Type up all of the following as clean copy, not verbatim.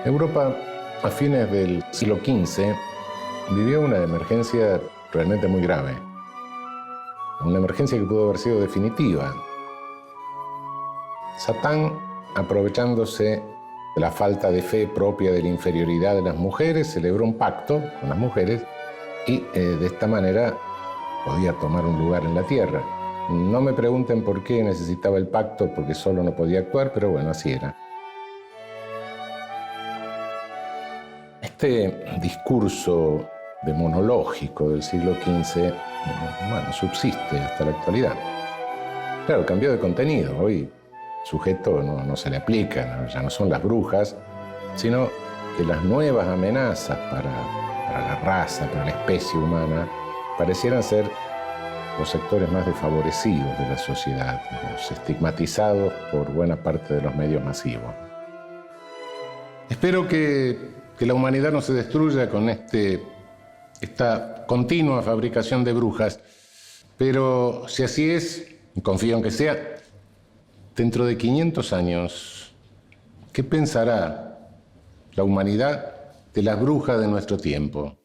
Europa, a fines del siglo XV, vivió una emergencia realmente muy grave. Una emergencia que pudo haber sido definitiva. Satán, aprovechándose de la falta de fe propia de la inferioridad de las mujeres, celebró un pacto con las mujeres y de esta manera podía tomar un lugar en la tierra. No me pregunten por qué necesitaba el pacto, porque solo no podía actuar, pero bueno, así era. Este discurso demonológico del siglo XV, bueno, subsiste hasta la actualidad. Claro, cambió de contenido. Hoy sujeto no se le aplica, ya no son las brujas, sino que las nuevas amenazas para la raza, para la especie humana, parecieran ser los sectores más desfavorecidos de la sociedad, los estigmatizados por buena parte de los medios masivos. Espero que la humanidad no se destruya con esta continua fabricación de brujas, pero si así es, y confío en que sea, dentro de 500 años, ¿qué pensará la humanidad de las brujas de nuestro tiempo?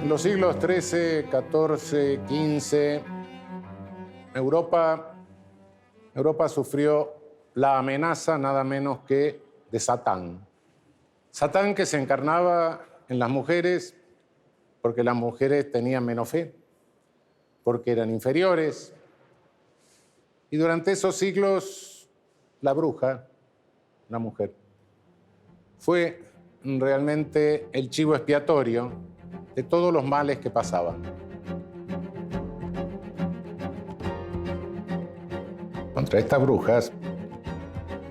En los siglos XIII, XIV, XV, Europa sufrió la amenaza nada menos que de Satán. Satán, que se encarnaba en las mujeres porque las mujeres tenían menos fe, porque eran inferiores. Y durante esos siglos, la bruja, la mujer, fue realmente el chivo expiatorio de todos los males que pasaban. Contra estas brujas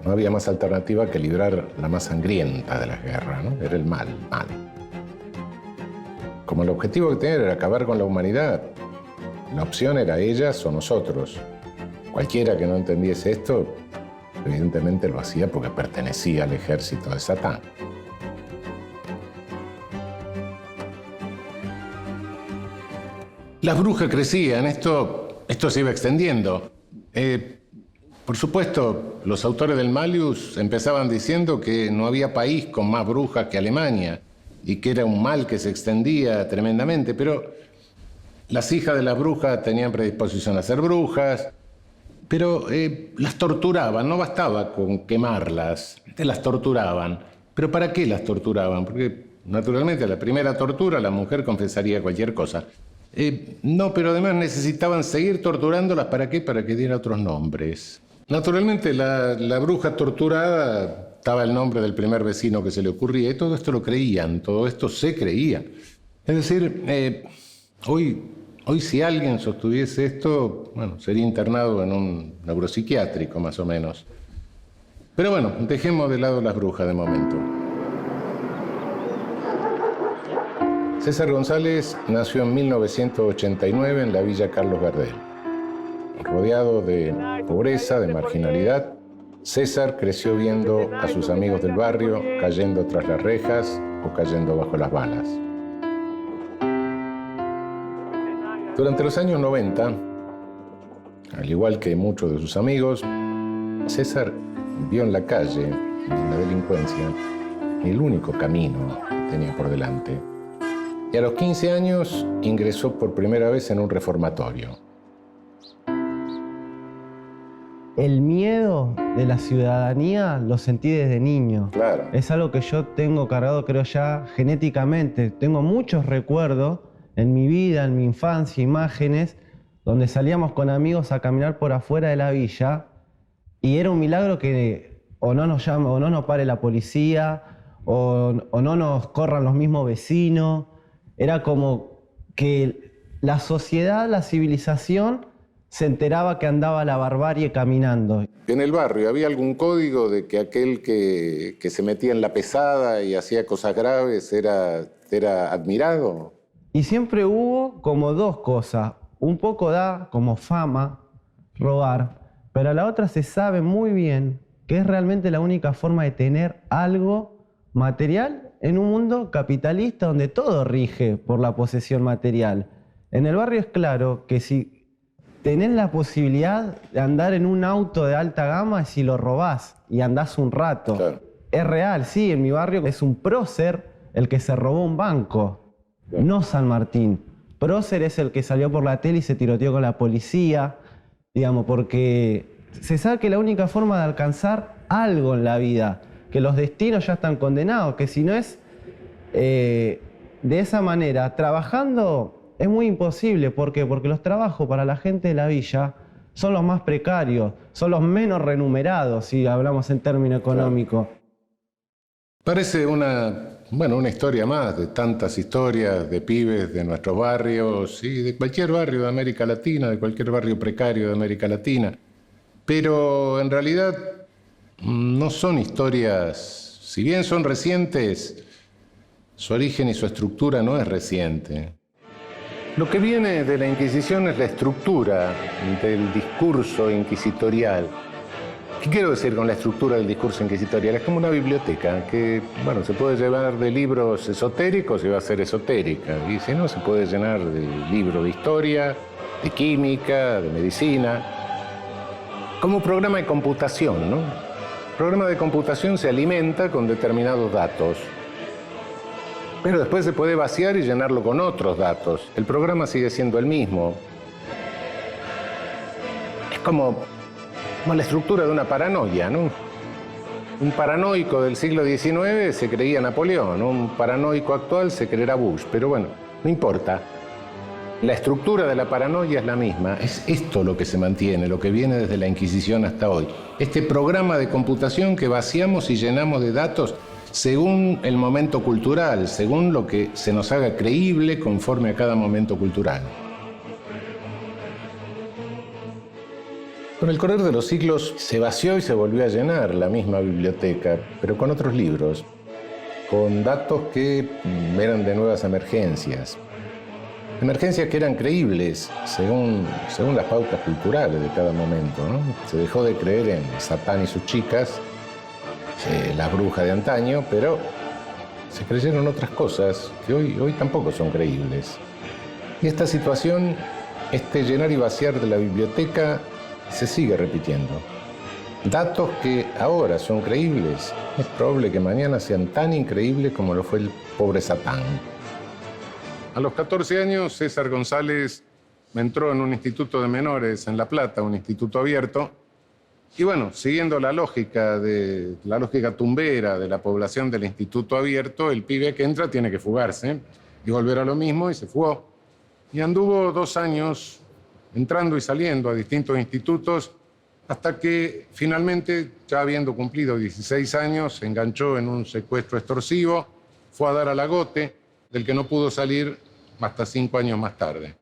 no había más alternativa que librar la más sangrienta de las guerras, ¿no? Era el mal. Como el objetivo que tenían era acabar con la humanidad, la opción era ellas o nosotros. Cualquiera que no entendiese esto, evidentemente lo hacía porque pertenecía al ejército de Satán. Las brujas crecían, esto se iba extendiendo. Por supuesto, los autores del Malleus empezaban diciendo que no había país con más brujas que Alemania y que era un mal que se extendía tremendamente, pero las hijas de las brujas tenían predisposición a ser brujas, pero las torturaban, no bastaba con quemarlas, las torturaban. ¿Pero para qué las torturaban? Porque, naturalmente, a la primera tortura la mujer confesaría cualquier cosa. No, pero además necesitaban seguir torturándolas. ¿Para qué? Para que diera otros nombres. Naturalmente, la bruja torturada daba el nombre del primer vecino que se le ocurría, y todo esto lo creían, todo esto se creía. Es decir, hoy si alguien sostuviese esto, bueno, sería internado en un neuropsiquiátrico, más o menos. Pero bueno, dejemos de lado las brujas de momento. César González nació en 1989 en la Villa Carlos Gardel. Rodeado de pobreza, de marginalidad, César creció viendo a sus amigos del barrio cayendo tras las rejas o cayendo bajo las balas. Durante los años 90, al igual que muchos de sus amigos, César vio en la calle, en la delincuencia, el único camino que tenía por delante. Y a los 15 años ingresó por primera vez en un reformatorio. El miedo de la ciudadanía lo sentí desde niño. Claro. Es algo que yo tengo cargado, creo ya, genéticamente. Tengo muchos recuerdos en mi vida, en mi infancia, imágenes, donde salíamos con amigos a caminar por afuera de la villa Y era un milagro que o no nos llame, o no nos pare la policía, o no nos corran los mismos vecinos. Era como que la sociedad, la civilización, se enteraba que andaba la barbarie caminando. ¿En el barrio había algún código de que aquel que se metía en la pesada y hacía cosas graves era admirado? Y siempre hubo como dos cosas. Un poco da como fama robar, pero a la otra se sabe muy bien que es realmente la única forma de tener algo material en un mundo capitalista donde todo rige por la posesión material. En el barrio es claro que si tenés la posibilidad de andar en un auto de alta gama, si lo robás y andás un rato. Claro. Es real, sí, en mi barrio es un prócer el que se robó un banco, Claro. no San Martín. Prócer es el que salió por la tele y se tiroteó con la policía, digamos, porque se sabe que la única forma de alcanzar algo en la vida, que los destinos ya están condenados, que si no es de esa manera, trabajando es muy imposible. ¿Por qué? Porque los trabajos para la gente de la villa son los más precarios, son los menos remunerados, si hablamos en términos económicos. Parece una historia más de tantas historias de pibes de nuestros barrios y de cualquier barrio de América Latina, de cualquier barrio precario de América Latina. Pero en realidad no son historias, si bien son recientes, su origen y su estructura no es reciente. Lo que viene de la Inquisición es la estructura del discurso inquisitorial. ¿Qué quiero decir con la estructura del discurso inquisitorial? Es como una biblioteca que, se puede llenar de libros esotéricos y va a ser esotérica. Y si no, se puede llenar de libros de historia, de química, de medicina. Como programa de computación, ¿no? El programa de computación se alimenta con determinados datos. Pero después se puede vaciar y llenarlo con otros datos. El programa sigue siendo el mismo. Es como la estructura de una paranoia, ¿no? Un paranoico del siglo XIX se creía Napoleón, ¿no? Un paranoico actual se creerá Bush, pero bueno, no importa. La estructura de la paranoia es la misma. Es esto lo que se mantiene, lo que viene desde la Inquisición hasta hoy. Este programa de computación que vaciamos y llenamos de datos según el momento cultural, según lo que se nos haga creíble conforme a cada momento cultural. Con el correr de los siglos se vació y se volvió a llenar la misma biblioteca, pero con otros libros, con datos que eran de nuevas emergencias. Emergencias que eran creíbles según las pautas culturales de cada momento, ¿no? Se dejó de creer en Satán y sus chicas, la bruja de antaño, pero se creyeron otras cosas que hoy tampoco son creíbles. Y esta situación, este llenar y vaciar de la biblioteca, se sigue repitiendo. Datos que ahora son creíbles, es probable que mañana sean tan increíbles como lo fue el pobre Satán. A los 14 años, César González entró en un instituto de menores en La Plata, un instituto abierto. Y siguiendo la lógica tumbera de la población del instituto abierto, el pibe que entra tiene que fugarse y volver a lo mismo, y se fugó. Y anduvo 2 años entrando y saliendo a distintos institutos hasta que finalmente, ya habiendo cumplido 16 años, se enganchó en un secuestro extorsivo, fue a dar al agote, del que no pudo salir hasta 5 años más tarde.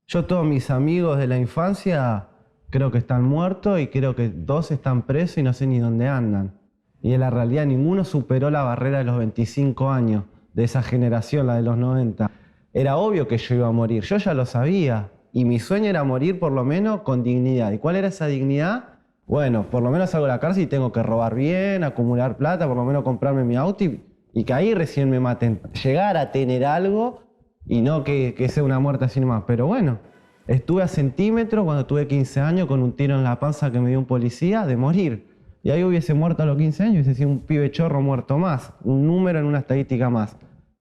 Yo, todos mis amigos de la infancia, creo que están muertos y creo que 2 están presos y no sé ni dónde andan. Y en la realidad ninguno superó la barrera de los 25 años, de esa generación, la de los 90. Era obvio que yo iba a morir, yo ya lo sabía. Y mi sueño era morir por lo menos con dignidad. ¿Y cuál era esa dignidad? Bueno, por lo menos salgo de la cárcel y tengo que robar bien, acumular plata, por lo menos comprarme mi auto y que ahí recién me maten. Llegar a tener algo y no que sea una muerte así nomás. Pero bueno, estuve a centímetros cuando tuve 15 años con un tiro en la panza que me dio un policía de morir. Y ahí hubiese muerto a los 15 años, hubiese sido un pibe chorro muerto más, un número en una estadística más.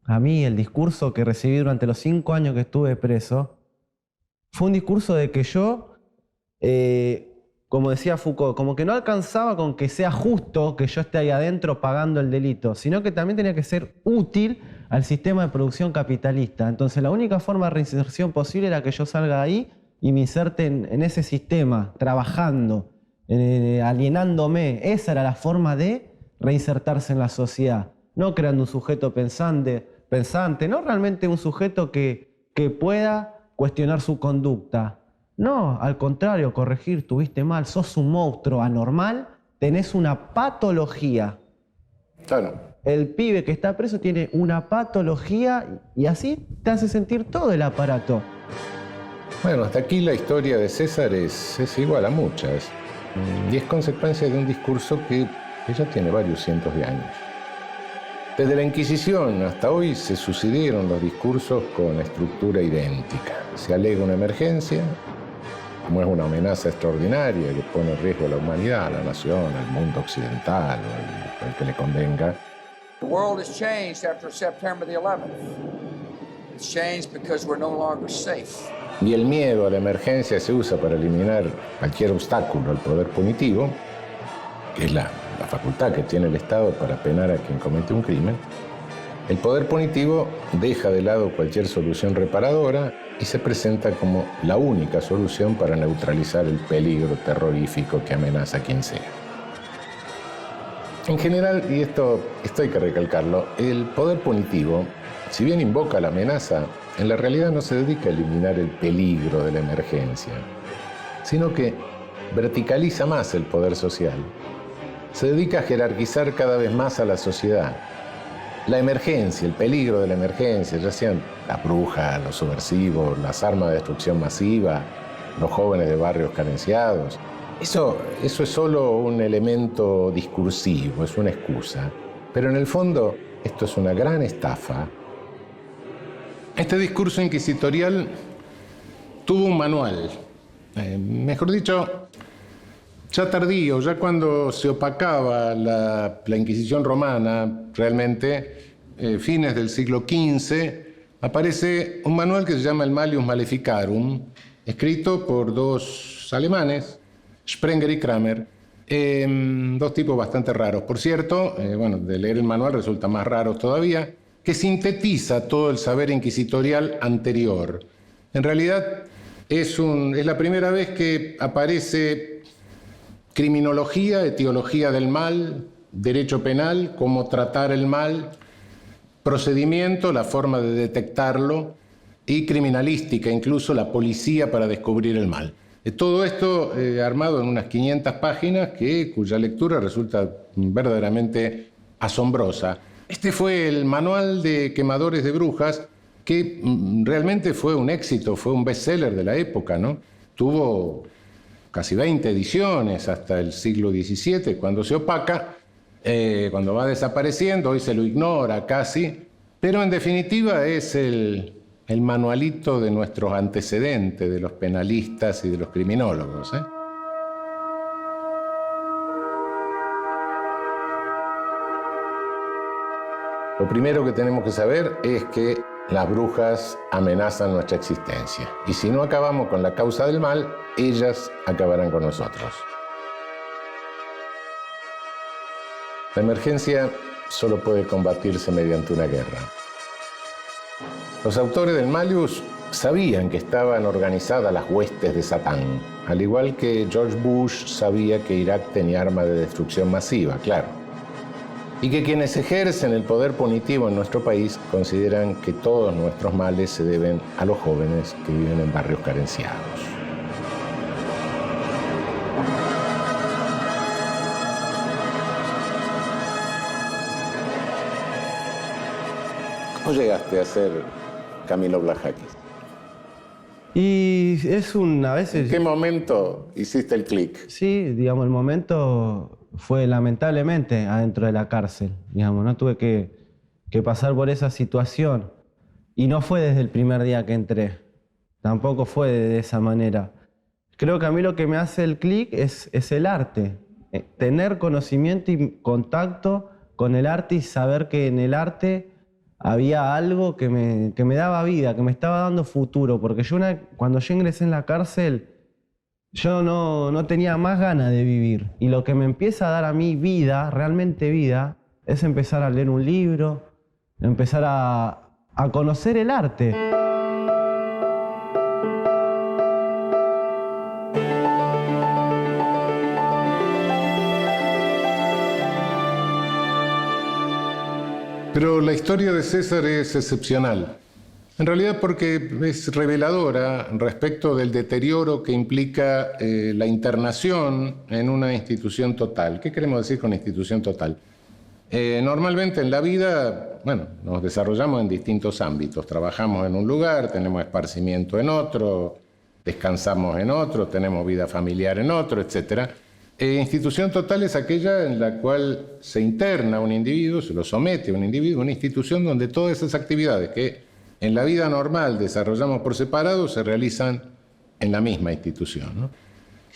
A mí el discurso que recibí durante los 5 años que estuve preso fue un discurso de que yo, como decía Foucault, como que no alcanzaba con que sea justo que yo esté ahí adentro pagando el delito, sino que también tenía que ser útil al sistema de producción capitalista. Entonces la única forma de reinserción posible era que yo salga de ahí y me inserte en ese sistema, trabajando, alienándome. Esa era la forma de reinsertarse en la sociedad. No creando un sujeto pensante, no realmente un sujeto que pueda cuestionar su conducta. No, al contrario, corregir, tuviste mal, sos un monstruo anormal, tenés una patología. Claro. El pibe que está preso tiene una patología y así te hace sentir todo el aparato. Bueno, hasta aquí la historia de César es igual a muchas. Y es consecuencia de un discurso que ya tiene varios cientos de años. Desde la Inquisición hasta hoy se sucedieron los discursos con estructura idéntica. Se alega una emergencia, como es una amenaza extraordinaria que pone en riesgo a la humanidad, a la nación, al mundo occidental o al que le convenga. The world has changed after September the 11th. It's changed because we're no longer safe. Y el miedo a la emergencia se usa para eliminar cualquier obstáculo al poder punitivo, que es la facultad que tiene el Estado para penar a quien comete un crimen. El poder punitivo deja de lado cualquier solución reparadora y se presenta como la única solución para neutralizar el peligro terrorífico que amenaza a quien sea. En general, y esto hay que recalcarlo, el poder punitivo, si bien invoca la amenaza, en la realidad no se dedica a eliminar el peligro de la emergencia, sino que verticaliza más el poder social. Se dedica a jerarquizar cada vez más a la sociedad. La emergencia, el peligro de la emergencia, ya sean las brujas, los subversivos, las armas de destrucción masiva, los jóvenes de barrios carenciados, eso es solo un elemento discursivo, es una excusa. Pero en el fondo, esto es una gran estafa. Este discurso inquisitorial tuvo un manual, mejor dicho, ya tardío, ya cuando se opacaba la Inquisición romana, realmente, fines del siglo XV, aparece un manual que se llama el Malleus Maleficarum, escrito por dos alemanes, Sprenger y Kramer, dos tipos bastante raros. Por cierto, de leer el manual resulta más raro todavía, que sintetiza todo el saber inquisitorial anterior. En realidad, es la primera vez que aparece criminología, etiología del mal, derecho penal, cómo tratar el mal, procedimiento, la forma de detectarlo, y criminalística, incluso la policía para descubrir el mal. Todo esto armado en unas 500 páginas cuya lectura resulta verdaderamente asombrosa. Este fue el manual de quemadores de brujas que realmente fue un éxito, fue un bestseller de la época, ¿no? Tuvo casi 20 ediciones hasta el siglo XVII, cuando se opaca, cuando va desapareciendo, hoy se lo ignora casi, pero en definitiva es el manualito de nuestros antecedentes, de los penalistas y de los criminólogos, ¿eh? Lo primero que tenemos que saber es que las brujas amenazan nuestra existencia. Y si no acabamos con la causa del mal, ellas acabarán con nosotros. La emergencia solo puede combatirse mediante una guerra. Los autores del Malleus sabían que estaban organizadas las huestes de Satán, al igual que George Bush sabía que Irak tenía armas de destrucción masiva, claro. Y que quienes ejercen el poder punitivo en nuestro país consideran que todos nuestros males se deben a los jóvenes que viven en barrios carenciados. ¿Cómo llegaste a ser Camilo Blajakis? Y es a veces... ¿En qué momento hiciste el clic? Sí, digamos, el momento fue lamentablemente adentro de la cárcel, digamos, ¿no? Tuve que pasar por esa situación y no fue desde el primer día que entré, tampoco fue de esa manera. Creo que a mí lo que me hace el clic es el arte, tener conocimiento y contacto con el arte y saber que en el arte había algo que me daba vida, que me estaba dando futuro, porque cuando yo ingresé en la cárcel, yo no tenía más ganas de vivir. Y lo que me empieza a dar a mí vida, realmente vida, es empezar a leer un libro, empezar a conocer el arte. Pero la historia de César es excepcional. En realidad porque es reveladora respecto del deterioro que implica la internación en una institución total. ¿Qué queremos decir con institución total? Normalmente en la vida, bueno, nos desarrollamos en distintos ámbitos. Trabajamos en un lugar, tenemos esparcimiento en otro, descansamos en otro, tenemos vida familiar en otro, etc. Institución total es aquella en la cual se interna un individuo, se lo somete a un individuo, una institución donde todas esas actividades que en la vida normal desarrollamos por separado se realizan en la misma institución, ¿no?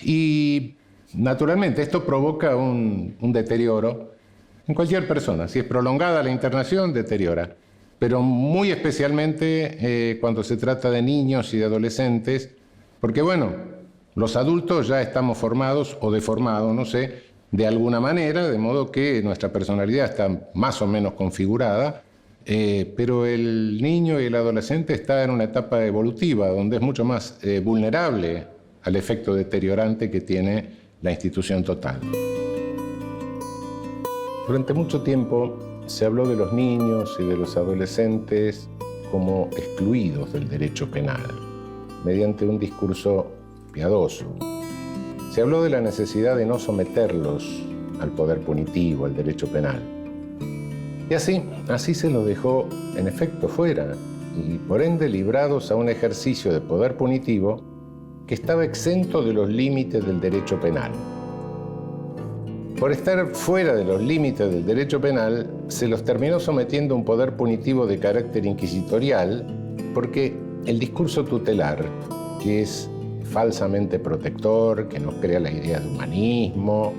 Y naturalmente esto provoca un deterioro en cualquier persona. Si es prolongada la internación, deteriora. Pero muy especialmente cuando se trata de niños y de adolescentes, porque bueno, los adultos ya estamos formados o deformados, no sé, de alguna manera, de modo que nuestra personalidad está más o menos configurada, pero el niño y el adolescente está en una etapa evolutiva donde es mucho más vulnerable al efecto deteriorante que tiene la institución total. Durante mucho tiempo se habló de los niños y de los adolescentes como excluidos del derecho penal, mediante un discurso piadoso. Se habló de la necesidad de no someterlos al poder punitivo, al derecho penal. Y así se los dejó en efecto fuera, y por ende librados a un ejercicio de poder punitivo que estaba exento de los límites del derecho penal. Por estar fuera de los límites del derecho penal, se los terminó sometiendo a un poder punitivo de carácter inquisitorial, porque el discurso tutelar, que es falsamente protector, que nos crea la idea de humanismo,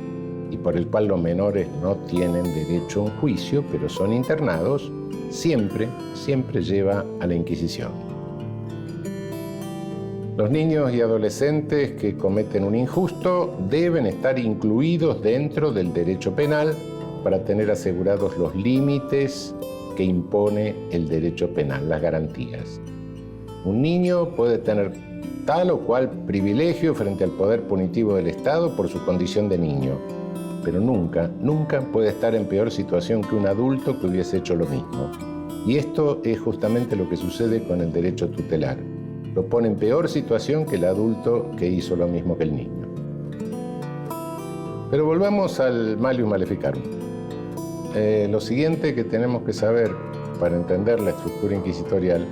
y por el cual los menores no tienen derecho a un juicio, pero son internados, siempre lleva a la Inquisición. Los niños y adolescentes que cometen un injusto deben estar incluidos dentro del derecho penal para tener asegurados los límites que impone el derecho penal, las garantías. Un niño puede tener tal o cual privilegio frente al poder punitivo del Estado por su condición de niño, pero nunca puede estar en peor situación que un adulto que hubiese hecho lo mismo. Y esto es justamente lo que sucede con el derecho tutelar. Lo pone en peor situación que el adulto que hizo lo mismo que el niño. Pero volvamos al Malleus Maleficarum. Lo siguiente que tenemos que saber para entender la estructura inquisitorial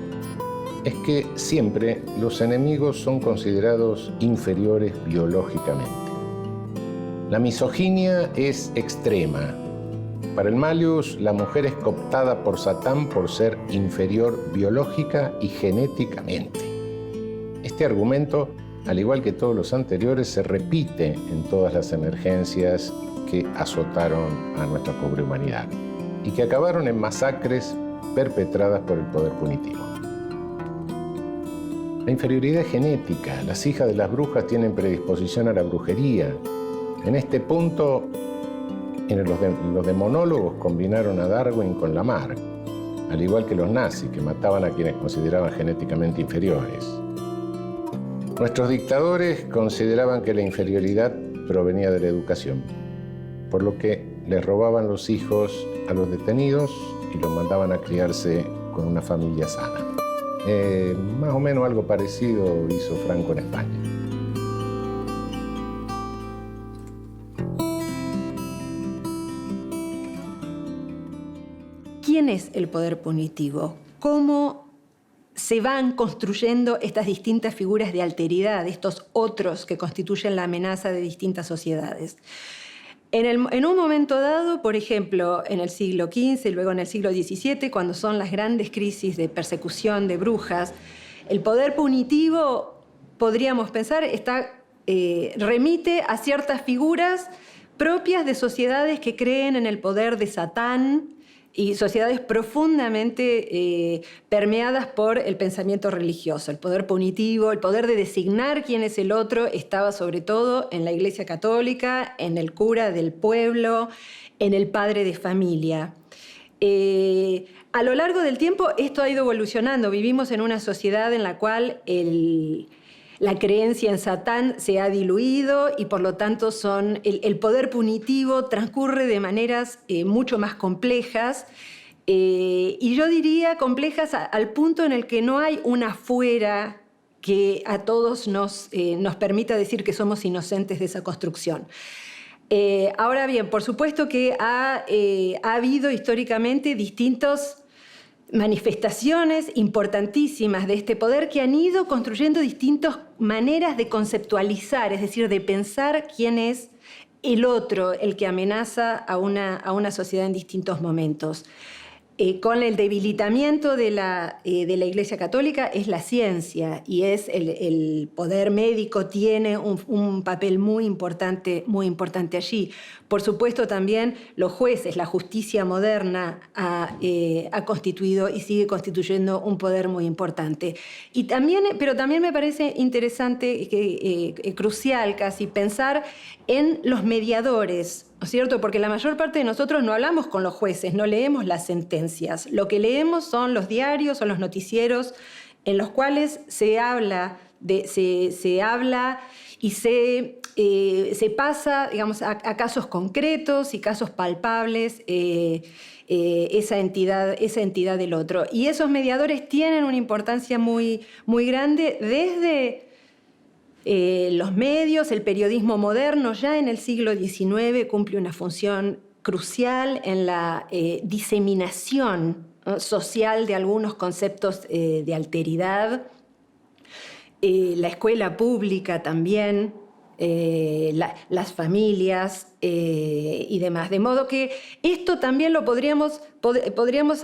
es que siempre los enemigos son considerados inferiores biológicamente. La misoginia es extrema. Para el Malleus, la mujer es cooptada por Satán por ser inferior biológica y genéticamente. Este argumento, al igual que todos los anteriores, se repite en todas las emergencias que azotaron a nuestra pobre humanidad y que acabaron en masacres perpetradas por el poder punitivo. La inferioridad genética. Las hijas de las brujas tienen predisposición a la brujería. En este punto, los demonólogos combinaron a Darwin con Lamarck, al igual que los nazis, que mataban a quienes consideraban genéticamente inferiores. Nuestros dictadores consideraban que la inferioridad provenía de la educación, por lo que les robaban los hijos a los detenidos y los mandaban a criarse con una familia sana. Más o menos algo parecido hizo Franco en España. ¿Quién es el poder punitivo? ¿Cómo se van construyendo estas distintas figuras de alteridad, estos otros que constituyen la amenaza de distintas sociedades? En un momento dado, por ejemplo, en el siglo XV y luego en el siglo XVII, cuando son las grandes crisis de persecución de brujas, el poder punitivo, podríamos pensar, remite a ciertas figuras propias de sociedades que creen en el poder de Satán y sociedades profundamente permeadas por el pensamiento religioso. El poder punitivo, el poder de designar quién es el otro, estaba sobre todo en la Iglesia Católica, en el cura del pueblo, en el padre de familia. A lo largo del tiempo esto ha ido evolucionando. Vivimos en una sociedad en la cual la creencia en Satán se ha diluido y por lo tanto el poder punitivo transcurre de maneras mucho más complejas Y yo diría complejas al punto en el que no hay una afuera que a todos nos permita decir que somos inocentes de esa construcción. Ahora bien, por supuesto que ha habido históricamente distintas manifestaciones importantísimas de este poder que han ido construyendo distintas maneras de conceptualizar, es decir, de pensar quién es el otro, el que amenaza a una sociedad en distintos momentos. Con el debilitamiento de la Iglesia Católica es la ciencia y es el poder médico tiene un papel muy importante allí. Por supuesto también los jueces, la justicia moderna ha constituido y sigue constituyendo un poder muy importante. Pero también me parece interesante, crucial casi, pensar en los mediadores, ¿no es cierto? Porque la mayor parte de nosotros no hablamos con los jueces, no leemos las sentencias. Lo que leemos son los diarios o los noticieros en los cuales se habla y se pasa, digamos, a casos concretos y casos palpables esa entidad del otro. Y esos mediadores tienen una importancia muy, muy grande desde los medios. El periodismo moderno ya en el siglo XIX cumple una función crucial en la diseminación social de algunos conceptos de alteridad. La escuela pública también, las familias y demás. De modo que esto también lo podríamos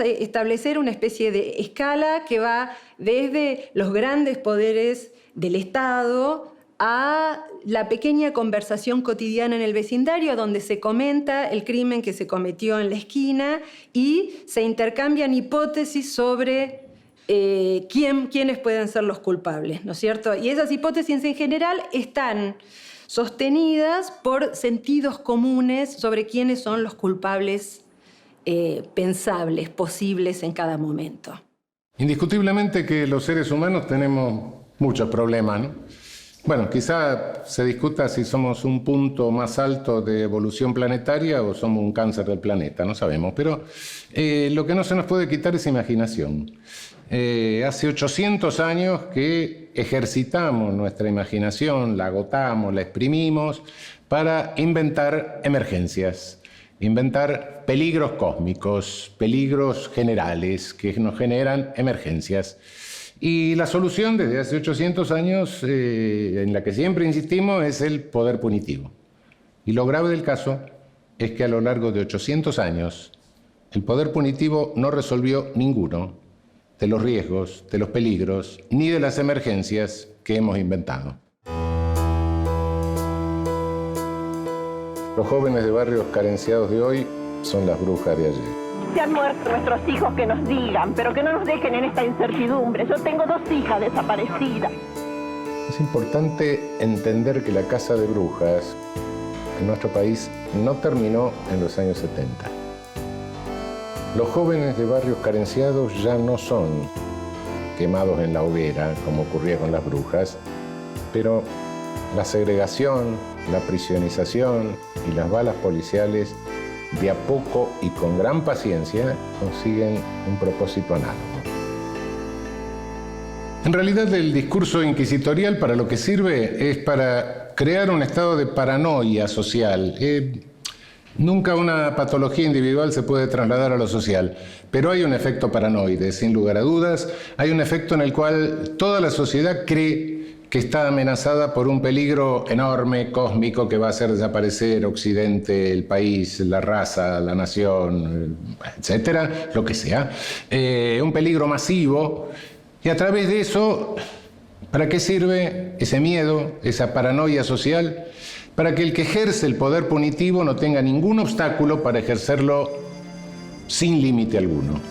establecer una especie de escala que va desde los grandes poderes del Estado a la pequeña conversación cotidiana en el vecindario donde se comenta el crimen que se cometió en la esquina y se intercambian hipótesis sobre quiénes pueden ser los culpables, ¿no es cierto? Y esas hipótesis en general están sostenidas por sentidos comunes sobre quiénes son los culpables pensables, posibles en cada momento. Indiscutiblemente que los seres humanos tenemos muchos problemas, ¿no? Bueno, quizá se discuta si somos un punto más alto de evolución planetaria o somos un cáncer del planeta, no sabemos. Pero lo que no se nos puede quitar es imaginación. Hace 800 años que ejercitamos nuestra imaginación, la agotamos, la exprimimos para inventar emergencias, inventar peligros cósmicos, peligros generales que nos generan emergencias. Y la solución desde hace 800 años, en la que siempre insistimos, es el poder punitivo. Y lo grave del caso es que a lo largo de 800 años, el poder punitivo no resolvió ninguno de los riesgos, de los peligros, ni de las emergencias que hemos inventado. Los jóvenes de barrios carenciados de hoy son las brujas de ayer. Se han muerto nuestros hijos, que nos digan, pero que no nos dejen en esta incertidumbre. Yo tengo 2 hijas desaparecidas. Es importante entender que la caza de brujas en nuestro país no terminó en los años 70. Los jóvenes de barrios carenciados ya no son quemados en la hoguera, como ocurría con las brujas, pero la segregación, la prisionización y las balas policiales de a poco y con gran paciencia consiguen un propósito análogo. En realidad, el discurso inquisitorial para lo que sirve es para crear un estado de paranoia social. Nunca una patología individual se puede trasladar a lo social, pero hay un efecto paranoide, sin lugar a dudas. Hay un efecto en el cual toda la sociedad cree que está amenazada por un peligro enorme, cósmico, que va a hacer desaparecer Occidente, el país, la raza, la nación, etcétera, lo que sea. Un peligro masivo. Y a través de eso, ¿para qué sirve ese miedo, esa paranoia social? Para que el que ejerce el poder punitivo no tenga ningún obstáculo para ejercerlo sin límite alguno.